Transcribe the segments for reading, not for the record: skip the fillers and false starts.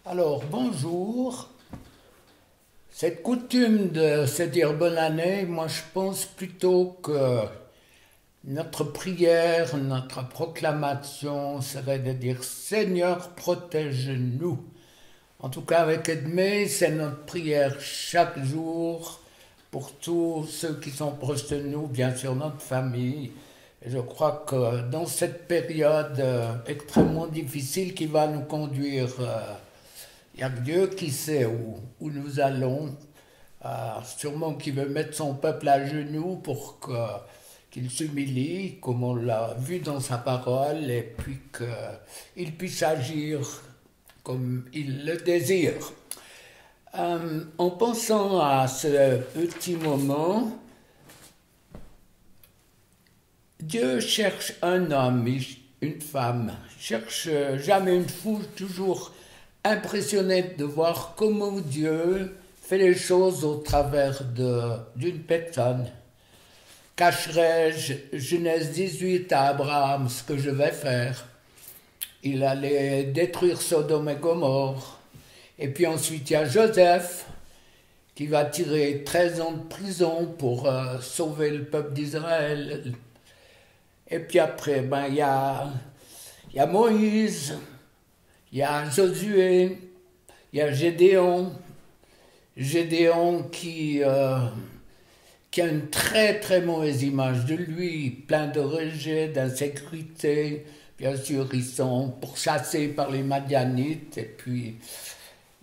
Alors, bonjour. Cette coutume de se dire bonne année, moi je pense plutôt que notre prière, notre proclamation serait de dire Seigneur, protège-nous. En tout cas, avec Edmé, c'est notre prière chaque jour pour tous ceux qui sont proches de nous, bien sûr notre famille. Et je crois que dans cette période extrêmement difficile qui va nous conduire, il n'y a que Dieu qui sait où nous allons, sûrement qui veut mettre son peuple à genoux pour qu'il s'humilie, comme on l'a vu dans sa parole, et puis qu'il puisse agir comme il le désire. En pensant à ce petit moment, Dieu cherche un homme, une femme, il cherche jamais une foule, toujours impressionné de voir comment Dieu fait les choses au travers d'une personne. Cacherai-je, Genèse 18 à Abraham, ce que je vais faire? Il allait détruire Sodome et Gomorrhe. Et puis ensuite, il y a Joseph qui va tirer 13 ans de prison pour sauver le peuple d'Israël. Et puis après, il y a Moïse, il y a Josué, il y a Gédéon qui a une très très mauvaise image de lui, plein de rejet, d'insécurité. Bien sûr, ils sont pourchassés par les Madianites et puis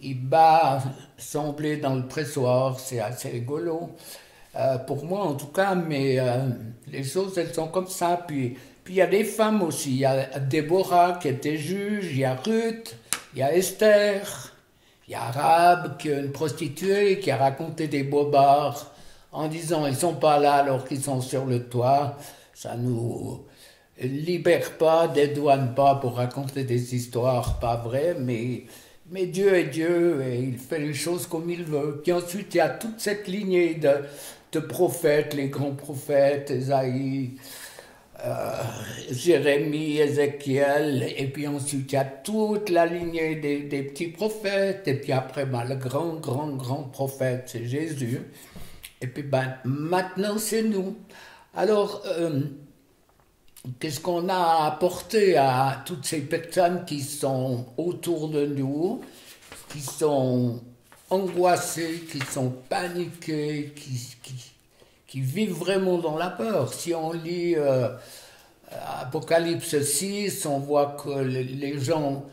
il bat son blé dans le pressoir, c'est assez rigolo. Pour moi en tout cas, mais les choses elles sont comme ça. Puis il y a des femmes aussi, il y a Déborah qui était juge, il y a Ruth, il y a Esther, il y a Rahab qui est une prostituée qui a raconté des bobards en disant ils sont pas là alors qu'ils sont sur le toit. Ça nous libère pas, dédouane pas pour raconter des histoires pas vraies, mais Dieu est Dieu et il fait les choses comme il veut. Puis ensuite il y a toute cette lignée de prophètes, les grands prophètes, Ésaïe, Jérémie, Ézéchiel, et puis ensuite il y a toute la lignée des petits prophètes, et puis après le grand prophète c'est Jésus, et puis maintenant c'est nous. Alors qu'est-ce qu'on a à apporter à toutes ces personnes qui sont autour de nous, qui sont angoissées, qui sont paniquées, qui vivent vraiment dans la peur? Si on lit Apocalypse 6, on voit que les gens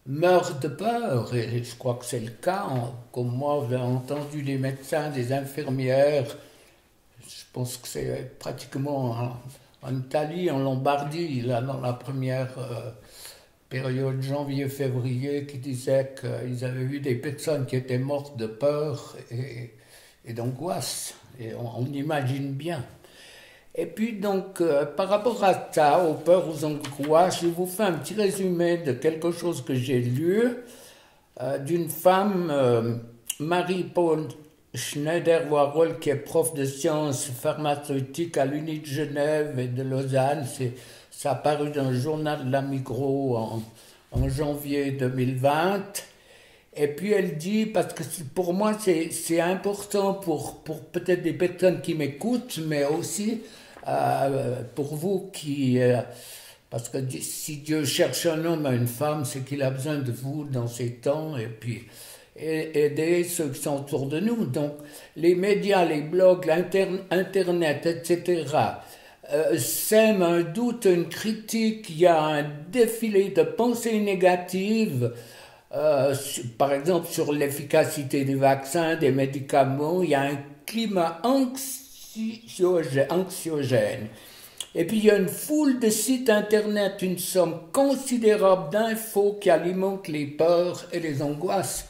meurent de peur, et je crois que c'est le cas. Comme moi, j'ai entendu des médecins, des infirmières, je pense que c'est pratiquement en Italie, en Lombardie, là, dans la première période janvier-février, qui disaient qu'ils avaient vu des personnes qui étaient mortes de peur et d'angoisse. Et on imagine bien. Et puis donc, par rapport à ça, aux peurs, aux angoisses, je vous fais un petit résumé de quelque chose que j'ai lu d'une femme, Marie-Paul Schneider-Warhol, qui est prof de sciences pharmaceutiques à l'Uni de Genève et de Lausanne. Ça a paru dans le journal de la Migros en janvier 2020. Et puis elle dit, parce que pour moi c'est important pour peut-être des personnes qui m'écoutent, mais aussi pour vous parce que si Dieu cherche un homme et une femme, c'est qu'il a besoin de vous dans ces temps, et puis aider ceux qui sont autour de nous. Donc les médias, les blogs, Internet, etc., sèment un doute, une critique, il y a un défilé de pensées négatives. Par exemple, sur l'efficacité des vaccins, des médicaments, il y a un climat anxiogène. Et puis il y a une foule de sites internet, une somme considérable d'infos qui alimentent les peurs et les angoisses.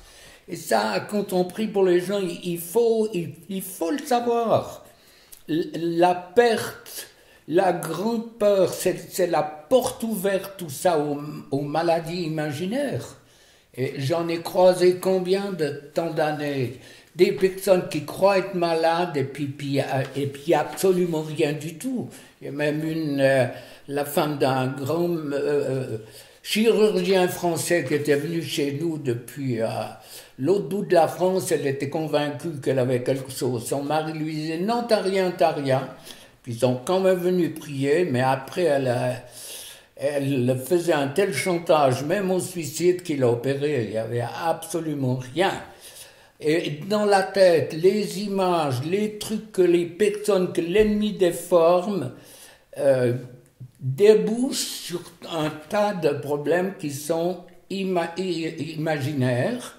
Et ça, quand on prie pour les gens, il faut le savoir. La perte, la grande peur, c'est la porte ouverte, tout ça, aux maladies imaginaires. Et j'en ai croisé combien de temps d'années? Des personnes qui croient être malades et puis absolument rien du tout. Il y a même la femme d'un grand chirurgien français qui était venu chez nous depuis l'autre bout de la France. Elle était convaincue qu'elle avait quelque chose. Son mari lui disait non, t'as rien, t'as rien. Puis ils sont quand même venus prier, mais après elle faisait un tel chantage, même au suicide, qu'il a opéré. Il n'y avait absolument rien. Et dans la tête, les images, les trucs que les personnes, que l'ennemi déforme, débouchent sur un tas de problèmes qui sont imaginaires.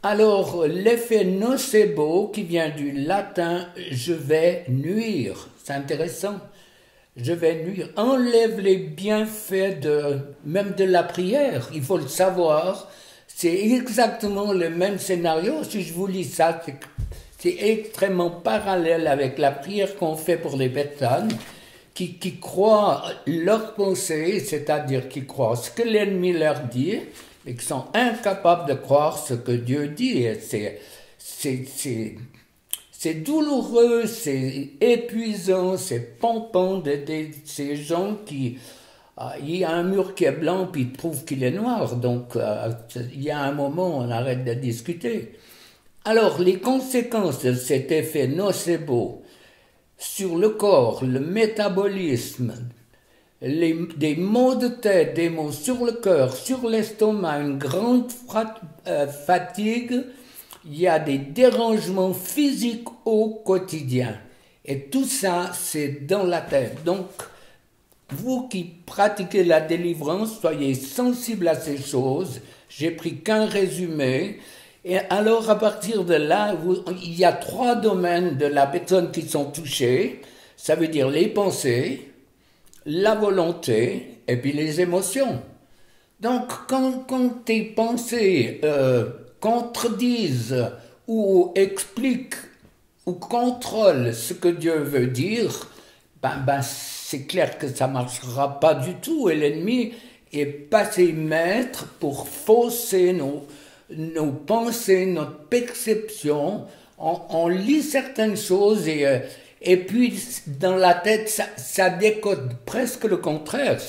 Alors, l'effet nocebo, qui vient du latin « je vais nuire », c'est intéressant. Je vais nuire, enlève les bienfaits même de la prière, il faut le savoir. C'est exactement le même scénario. Si je vous lis ça, c'est extrêmement parallèle avec la prière qu'on fait pour les personnes qui croient leurs pensées, c'est-à-dire qui croient ce que l'ennemi leur dit, mais qui sont incapables de croire ce que Dieu dit. C'est douloureux, c'est épuisant, c'est pompant de ces gens qui... il y a un mur qui est blanc, puis il trouve qu'il est noir. Donc, il y a un moment, on arrête de discuter. Alors, les conséquences de cet effet nocebo sur le corps, le métabolisme, des maux de tête, des maux sur le cœur, sur l'estomac, une grande fatigue, il y a des dérangements physiques au quotidien. Et tout ça, c'est dans la tête. Donc, vous qui pratiquez la délivrance, soyez sensibles à ces choses. J'ai pris qu'un résumé. Et alors, à partir de là, il y a 3 domaines de la personne qui sont touchés. Ça veut dire les pensées, la volonté et puis les émotions. Donc, quand tes pensées contredisent ou expliquent ou contrôlent ce que Dieu veut dire, c'est clair que ça ne marchera pas du tout. Et l'ennemi est passé maître pour fausser nos pensées, notre perception. On lit certaines choses et puis dans la tête, ça décode presque le contraire.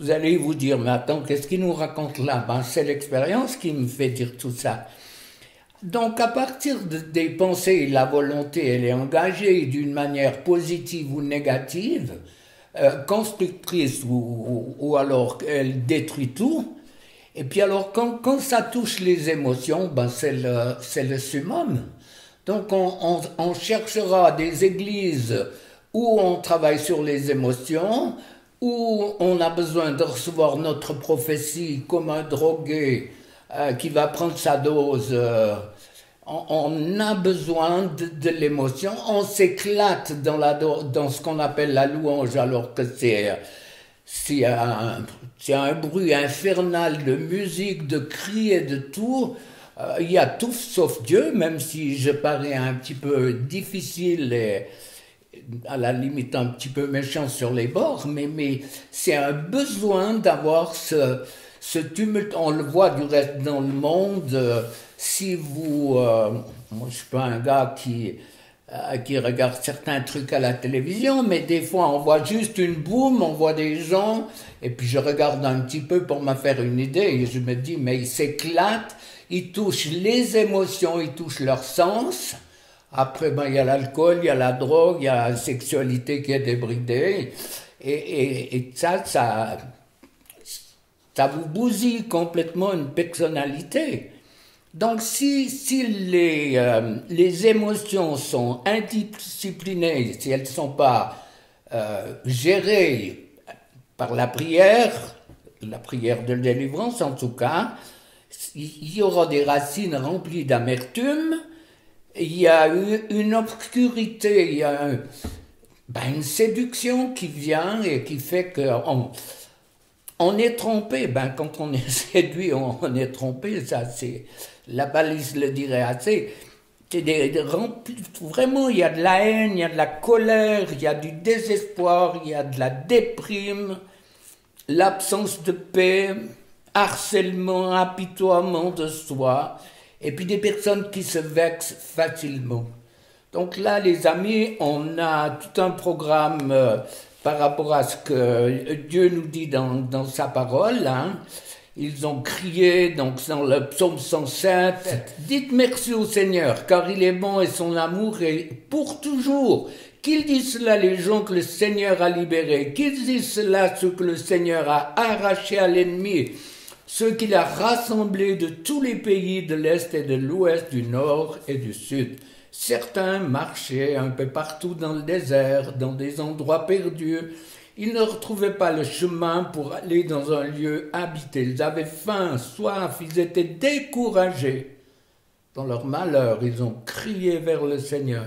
Vous allez vous dire, mais attends, qu'est-ce qu'il nous raconte là? C'est l'expérience qui me fait dire tout ça. Donc, à partir des pensées, la volonté, elle est engagée d'une manière positive ou négative, constructrice ou alors elle détruit tout. Et puis alors, quand ça touche les émotions, c'est le summum. Donc, on cherchera des églises où on travaille sur les émotions, où on a besoin de recevoir notre prophétie comme un drogué qui va prendre sa dose. On a besoin de l'émotion, on s'éclate dans ce qu'on appelle la louange, alors que c'est un bruit infernal de musique, de cris et de tout. Il y a tout sauf Dieu, même si je parais un petit peu difficile et à la limite un petit peu méchant sur les bords, mais c'est un besoin d'avoir ce tumulte. On le voit du reste dans le monde. Si vous... moi, je ne suis pas un gars qui regarde certains trucs à la télévision, mais des fois, on voit juste une boum, on voit des gens, et puis je regarde un petit peu pour me faire une idée, et je me dis, mais ils s'éclatent, ils touchent les émotions, ils touchent leur sens. Après, il y a l'alcool, il y a la drogue, il y a la sexualité qui est débridée, et ça vous bousille complètement une personnalité. Donc, si les émotions sont indisciplinées, si elles ne sont pas gérées par la prière de délivrance en tout cas, il y aura des racines remplies d'amertume, il y a une obscurité, il y a une séduction qui vient et qui fait qu'on est trompé. Quand on est séduit, on est trompé, ça c'est... La balise le dirait assez. Vraiment, il y a de la haine, il y a de la colère, il y a du désespoir, il y a de la déprime, l'absence de paix, harcèlement, apitoiement de soi, et puis des personnes qui se vexent facilement. Donc là, les amis, on a tout un programme par rapport à ce que Dieu nous dit dans sa parole, hein. Ils ont crié donc dans le psaume 107, « Dites merci au Seigneur, car il est bon et son amour est pour toujours. Qu'ils disent cela les gens que le Seigneur a libérés, qu'ils disent cela ceux que le Seigneur a arrachés à l'ennemi, ceux qu'il a rassemblés de tous les pays de l'Est et de l'Ouest, du Nord et du Sud. Certains marchaient un peu partout dans le désert, dans des endroits perdus. Ils ne retrouvaient pas le chemin pour aller dans un lieu habité. Ils avaient faim, soif, ils étaient découragés. Dans leur malheur, ils ont crié vers le Seigneur.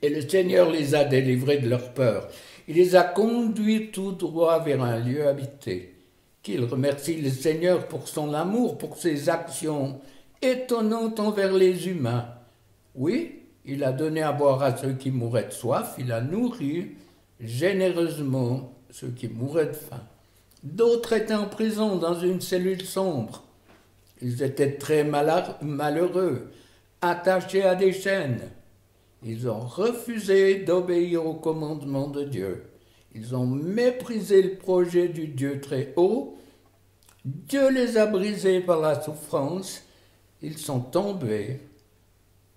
Et le Seigneur les a délivrés de leur peur. Il les a conduits tout droit vers un lieu habité. Qu'ils remercient le Seigneur pour son amour, pour ses actions étonnantes envers les humains. Oui, il a donné à boire à ceux qui mouraient de soif, il a nourri généreusement ceux qui mouraient de faim. D'autres étaient en prison dans une cellule sombre. Ils étaient très malheureux, attachés à des chaînes. Ils ont refusé d'obéir au commandement de Dieu. Ils ont méprisé le projet du Dieu très haut. Dieu les a brisés par la souffrance. Ils sont tombés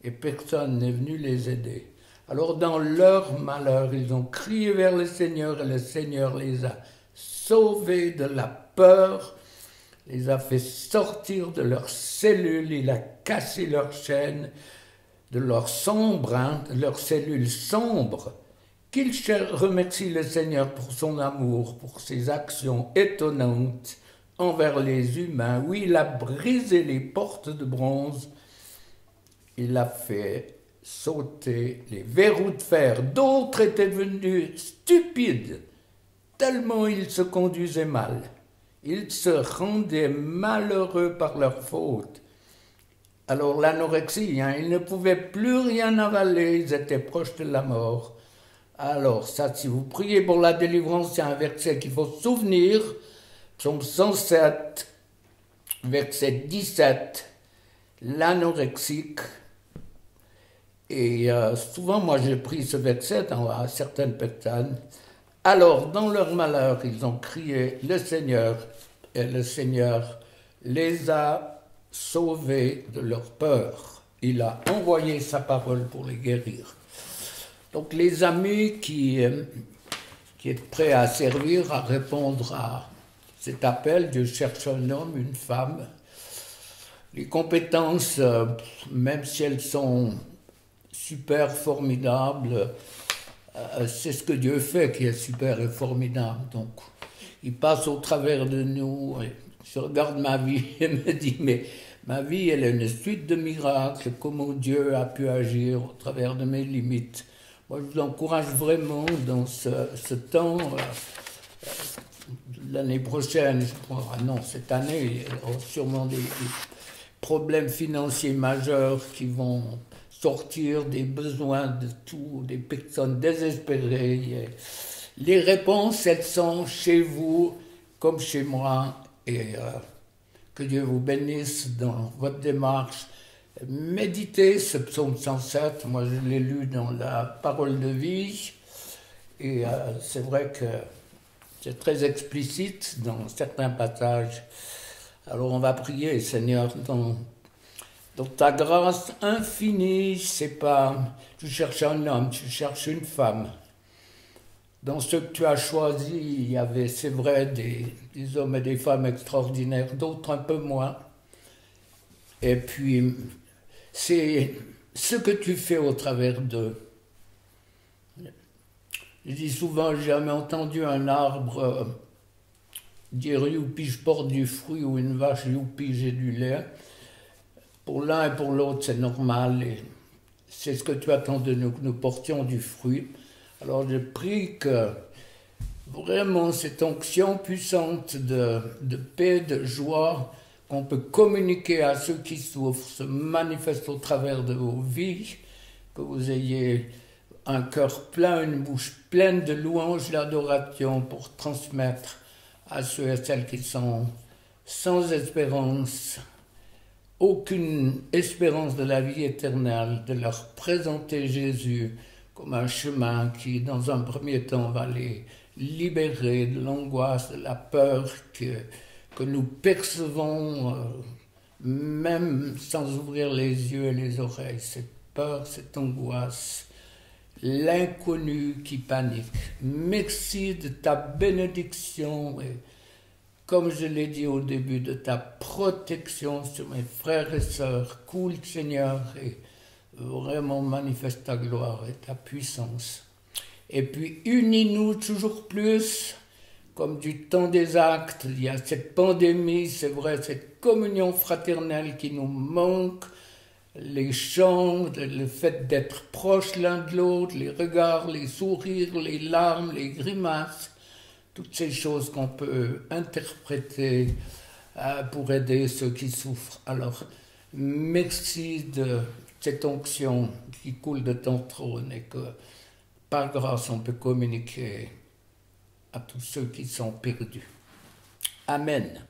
et personne n'est venu les aider. Alors dans leur malheur, ils ont crié vers le Seigneur et le Seigneur les a sauvés de la peur, les a fait sortir de leurs cellules, il a cassé leurs chaînes, de leurs sombres, de leurs cellules sombres. Qu'ils remercient le Seigneur pour son amour, pour ses actions étonnantes envers les humains. Oui, il a brisé les portes de bronze, il a fait sauter les verrous de fer. D'autres étaient devenus stupides, tellement ils se conduisaient mal. Ils se rendaient malheureux par leur faute. Alors l'anorexie, ils ne pouvaient plus rien avaler, ils étaient proches de la mort. Alors ça, si vous priez pour la délivrance, c'est un verset qu'il faut se souvenir. Psaume 107, verset 17, l'anorexique. Et souvent, moi, j'ai pris ce verset à certaines personnes. Alors, dans leur malheur, ils ont crié le Seigneur, et le Seigneur les a sauvés de leur peur. Il a envoyé sa parole pour les guérir. Donc, les amis qui est prêt à servir, à répondre à cet appel, Dieu cherche un homme, une femme. Les compétences, même si elles sont super formidables, c'est ce que Dieu fait qui est super et formidable. Donc, il passe au travers de nous. Et je regarde ma vie et me dis, mais ma vie, elle est une suite de miracles. Comment Dieu a pu agir au travers de mes limites. Moi, je vous encourage vraiment dans ce temps, l'année prochaine, je crois, non, cette année, il y aura sûrement des problèmes financiers majeurs qui vont sortir des besoins de tout, des personnes désespérées. Les réponses, elles sont chez vous comme chez moi. Et que Dieu vous bénisse dans votre démarche. Méditez ce psaume 107. Moi, je l'ai lu dans la parole de vie. Et c'est vrai que c'est très explicite dans certains passages. Alors on va prier, Seigneur, dans ta grâce infinie, c'est pas tu cherches un homme, tu cherches une femme. Dans ceux que tu as choisis, il y avait, c'est vrai, des hommes et des femmes extraordinaires, d'autres un peu moins. Et puis, c'est ce que tu fais au travers d'eux. Je dis souvent, j'ai jamais entendu un arbre dire youpi, je porte du fruit, ou une vache youpi, j'ai du lait. Pour l'un et pour l'autre, c'est normal. Et c'est ce que tu attends de nous, que nous portions du fruit. Alors je prie que vraiment cette onction puissante de paix, de joie, qu'on peut communiquer à ceux qui souffrent, se manifeste au travers de vos vies, que vous ayez un cœur plein, une bouche pleine de louanges et d'adoration pour transmettre à ceux et celles qui sont sans espérance, aucune espérance de la vie éternelle, de leur présenter Jésus comme un chemin qui, dans un premier temps, va les libérer de l'angoisse, de la peur que nous percevons, même sans ouvrir les yeux et les oreilles. Cette peur, cette angoisse, l'inconnu qui panique. Merci de ta bénédiction et, comme je l'ai dit au début, de ta protection sur mes frères et sœurs. Coule, Seigneur, et vraiment manifeste ta gloire et ta puissance. Et puis unis-nous toujours plus, comme du temps des actes. Il y a cette pandémie, c'est vrai, cette communion fraternelle qui nous manque, les chants, le fait d'être proches l'un de l'autre, les regards, les sourires, les larmes, les grimaces, toutes ces choses qu'on peut interpréter pour aider ceux qui souffrent. Alors, merci de cette onction qui coule de ton trône et que par grâce on peut communiquer à tous ceux qui sont perdus. Amen.